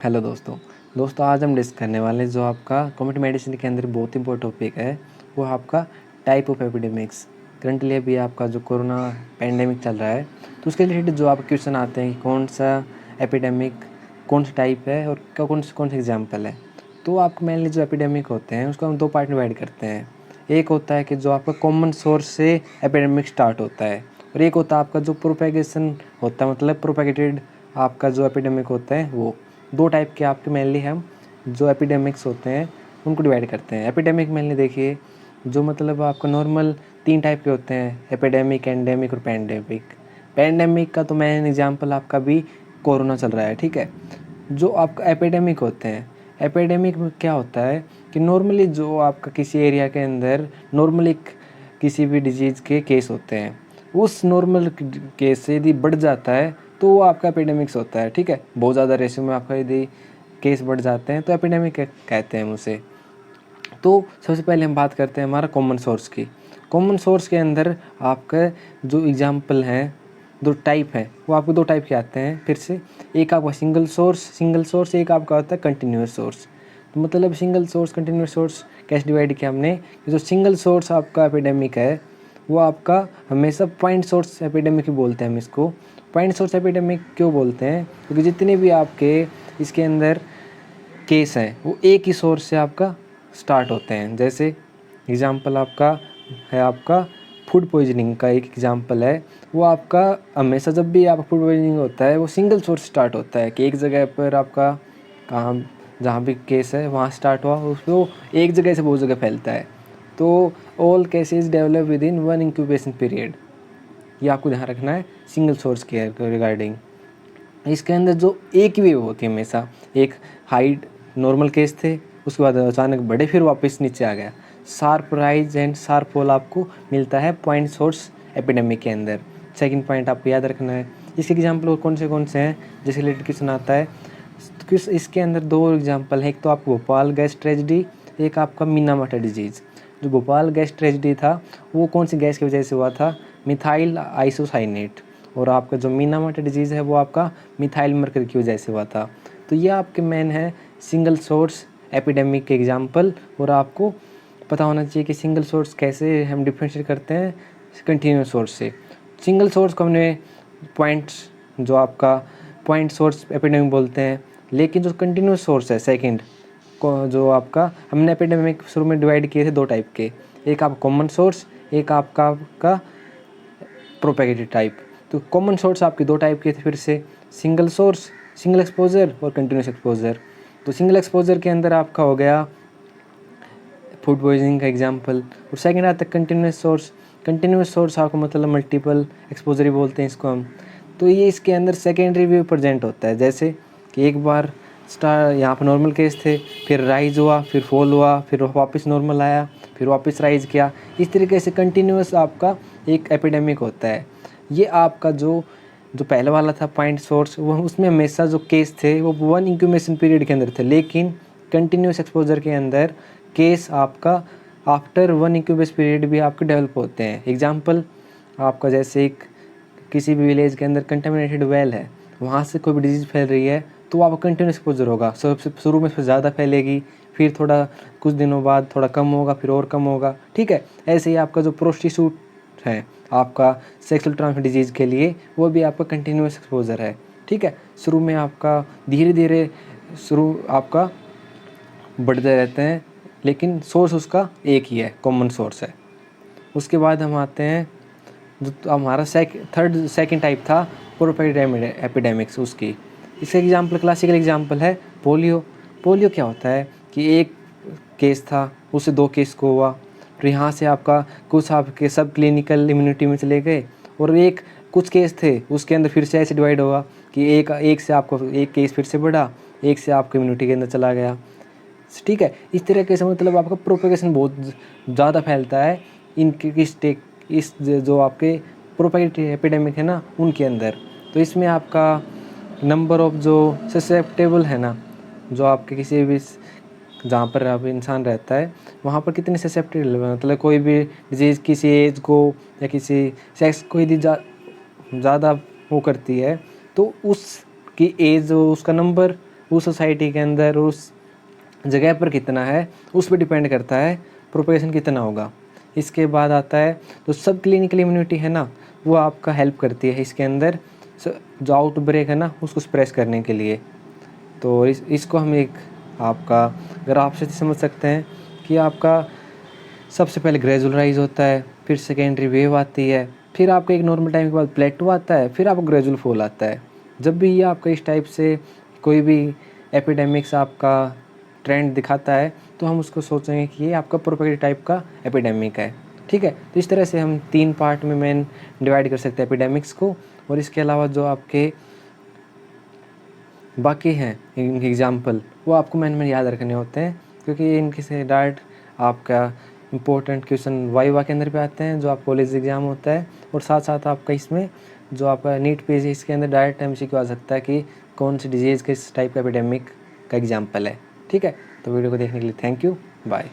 Hello दोस्तों आज हम डिस्कस करने वाले हैं जो आपका कम्युनिटी मेडिसिन के अंदर बहुत इंपॉर्टेंट टॉपिक है वो आपका टाइप ऑफ एपिडेमिक्स। करंटली अभी आपका जो कोरोना पैंडेमिक चल रहा है तो उसके रिलेटेड जो आपके क्वेश्चन आते हैं कि कौन सा एपिडेमिक कौन सा टाइप है और कौन सा एग्जाम्पल है। तो आपको मेनली जो एपिडेमिक होते हैं उसको हम दो पार्ट में डिवाइड करते हैं। एक होता है कि जो आपका कॉमन सोर्स से एपिडेमिक स्टार्ट होता है और एक होता है आपका जो प्रोपेगेशन होता है, मतलब प्रोपेगेटेड आपका जो एपिडेमिक होता है वो। दो टाइप के आपके मेनली हम जो एपिडेमिक्स होते हैं उनको डिवाइड करते हैं। एपिडेमिक मेनली देखिए जो मतलब आपका नॉर्मल तीन टाइप के होते हैं, एपिडेमिक, एंडेमिक और पैंडेमिक। पैंडेमिक का तो मेन एग्जांपल आपका भी कोरोना चल रहा है, ठीक है। जो आपका एपिडेमिक होते हैं, एपिडेमिक में क्या होता है कि नॉर्मली जो आपका किसी एरिया के अंदर नॉर्मली किसी भी डिजीज़ के केस होते हैं, उस नॉर्मल केस से यदि बढ़ जाता है तो वो आपका एपिडेमिक्स होता है, ठीक है। बहुत ज़्यादा रेशियो में आपका यदि केस बढ़ जाते हैं तो एपिडेमिक कहते हैं उसे। तो सबसे पहले हम बात करते हैं हमारा कॉमन सोर्स की। कॉमन सोर्स के अंदर आपका जो एग्जांपल हैं, दो टाइप है, वो आपको दो टाइप के आते हैं फिर से। एक आपका सिंगल सोर्स, एक आपका होता है कंटिन्यूस सोर्स। तो मतलब सिंगल सोर्स कंटिन्यूस सोर्स कैसे डिवाइड किया हमने, जो सिंगल सोर्स आपका एपिडेमिक है वो आपका हमेशा पॉइंट सोर्स एपिडेमिक ही बोलते हैं हम इसको। पॉइंट सोर्स एपिडेमिक क्यों बोलते हैं, क्योंकि जितने भी आपके इसके अंदर केस हैं वो एक ही सोर्स से आपका स्टार्ट होते हैं। जैसे एग्जांपल आपका है आपका फूड पॉइजनिंग का एक एग्जांपल है, वो आपका हमेशा जब भी आपका फूड पॉइजनिंग होता है वो सिंगल सोर्स स्टार्ट होता है कि एक जगह पर आपका कहाँ जहाँ भी केस है वहाँ स्टार्ट हुआ, उसको एक जगह से बहुत जगह फैलता है। तो all cases develop with in one incubation period, ये आपको ध्यान रखना है सिंगल सोर्स के रिगार्डिंग। इसके अंदर जो एक ही वेव होती है हमेशा, एक हाइट नॉर्मल केस थे उसके बाद अचानक बढ़े फिर वापस नीचे आ गया, sharp rise and sharp fall आपको मिलता है पॉइंट सोर्स एपिडेमिक के अंदर। सेकंड पॉइंट आपको याद रखना है। इसके एग्जांपल और कौन से हैं जैसे रिलेटेड क्वेश्चन आता है किस इसके अंदर दो एग्जांपल है, एक तो आपको भोपाल गैस ट्रेजेडी, एक आपका मीनामाटा डिजीज़। जो भोपाल गैस ट्रेजेडी था वो कौन सी गैस की वजह से हुआ था, मिथाइल आइसोसाइनेट। और आपका जो मीनामाटा डिजीज़ है वो आपका मिथाइल मरकरी की वजह से हुआ था। तो ये आपके मेन है सिंगल सोर्स एपिडेमिक के एग्जांपल। और आपको पता होना चाहिए कि सिंगल सोर्स कैसे हम डिफरेंशिएट करते हैं कंटिन्यूस सोर्स से। सिंगल सोर्स को हमने पॉइंट्स जो आपका पॉइंट सोर्स एपिडेमिक बोलते हैं, लेकिन जो कंटिन्यूस सोर्स है सेकंड को जो आपका हमने एपिडेमिक शुरू में डिवाइड किए थे दो टाइप के, एक आपका कॉमन सोर्स, एक आपका प्रोपेगेटेड टाइप। तो कॉमन सोर्स आपके दो टाइप के थे फिर से, सिंगल सोर्स सिंगल एक्सपोजर और कंटिन्यूस एक्सपोजर। तो सिंगल एक्सपोजर के अंदर आपका हो गया फूड पॉइजनिंग का एग्जांपल, और सेकंड आता है कंटिन्यूस सोर्स। कंटिन्यूस सोर्स आपको मतलब मल्टीपल एक्सपोजर ही बोलते हैं इसको हम। तो ये इसके अंदर सेकेंडरी व्यू प्रेजेंट होता है, जैसे कि एक बार यहाँ पर नॉर्मल केस थे, फिर राइज हुआ, फिर फॉल हुआ, फिर वापस नॉर्मल आया, फिर वापस राइज किया। इस तरीके से कंटिन्यूस आपका एक एपिडेमिक होता है। ये आपका जो जो पहले वाला था पॉइंट सोर्स, वो उसमें हमेशा जो केस थे वो वन इंक्यूबेशन पीरियड के अंदर थे, लेकिन कंटिन्यूस एक्सपोजर के अंदर केस आपका आफ्टर वन इंक्यूबेशन पीरियड भी आपके डेवलप होते हैं। एग्जांपल आपका जैसे एक किसी भी विलेज के अंदर कंटेमिनेटेड वेल है, वहाँ से कोई भी डिजीज़ फैल रही है तो आपका कंटिन्यूस एक्सपोजर होगा। सबसे शुरू में फिर ज़्यादा फैलेगी, फिर थोड़ा कुछ दिनों बाद थोड़ा कम होगा, फिर और कम होगा, ठीक है। ऐसे ही आपका जो प्रोस्टिट्यूट है आपका सेक्सुअल ट्रांसमिटेड डिजीज़ के लिए, वो भी आपका कंटिन्यूस एक्सपोजर है, ठीक है। शुरू में आपका धीरे धीरे शुरू आपका बढ़ते रहते हैं, लेकिन सोर्स उसका एक ही है, कॉमन सोर्स है। उसके बाद हम आते हैं जो हमारा सेकंड टाइप था प्रोपेगेटेड एपिडेमिक्स उसकी। इसका एग्जांपल क्लासिकल एग्जांपल है पोलियो। पोलियो क्या होता है कि एक केस था उससे दो केस को हुआ, फिर यहाँ से आपका कुछ आपके सब क्लिनिकल इम्यूनिटी में चले गए, और एक कुछ केस थे उसके अंदर फिर से ऐसे डिवाइड होगा कि एक से आपको एक केस फिर से बढ़ा, एक से आपको इम्यूनिटी के अंदर चला गया, ठीक है। इस तरीके से मतलब आपका प्रोपेगेशन बहुत ज़्यादा फैलता है इस जो आपके प्रोपेगेटेड एपिडेमिक है ना उनके अंदर। तो इसमें आपका नंबर ऑफ जो ससेप्टेबल है ना, जो आपके किसी भी जहाँ पर आप इंसान रहता है वहाँ पर कितने ससेप्टेबल, मतलब कोई भी डिजीज़ किसी एज को या किसी सेक्स को यदि ज़्यादा वो करती है तो उसकी एज उसका नंबर उस सोसाइटी के अंदर उस जगह पर कितना है उस पर डिपेंड करता है प्रोपेगेशन कितना होगा। इसके बाद आता है तो सब क्लिनिकल इम्यूनिटी है ना, वो आपका हेल्प करती है इसके अंदर जो आउटब्रेक है ना उसको स्प्रेस करने के लिए। तो इसको हम एक आपका ग्राफ से समझ सकते हैं कि आपका सबसे पहले ग्रेजुअल राइज होता है, फिर सेकेंडरी वेव आती है, फिर आपका एक नॉर्मल टाइम के बाद प्लेटो आता है, फिर आपका ग्रेजुअल फॉल आता है। जब भी ये आपका इस टाइप से कोई भी एपिडेमिक्स आपका ट्रेंड दिखाता है तो हम उसको सोचेंगे कि ये आपका प्रोपेगेटिव टाइप का एपिडेमिक है। ठीक है, तो इस तरह से हम 3 पार्ट में मेन डिवाइड कर सकते हैं एपिडेमिक्स को। और इसके अलावा जो आपके बाकी हैं इनके एग्जाम्पल वो आपको मैन याद रखने होते हैं, क्योंकि इनके से डायरेक्ट आपका इंपॉर्टेंट क्वेश्चन वाइवा के अंदर पे आते हैं जो आप कॉलेज एग्ज़ाम होता है। और साथ साथ आपका इसमें जो आपका नीट पेज है इसके अंदर डायरेक्ट MCQ आ सकता है कि कौन सी डिजीज़ किस टाइप का एपिडेमिक का एग्जाम्पल है। ठीक है, तो वीडियो को देखने के लिए थैंक यू, बाय।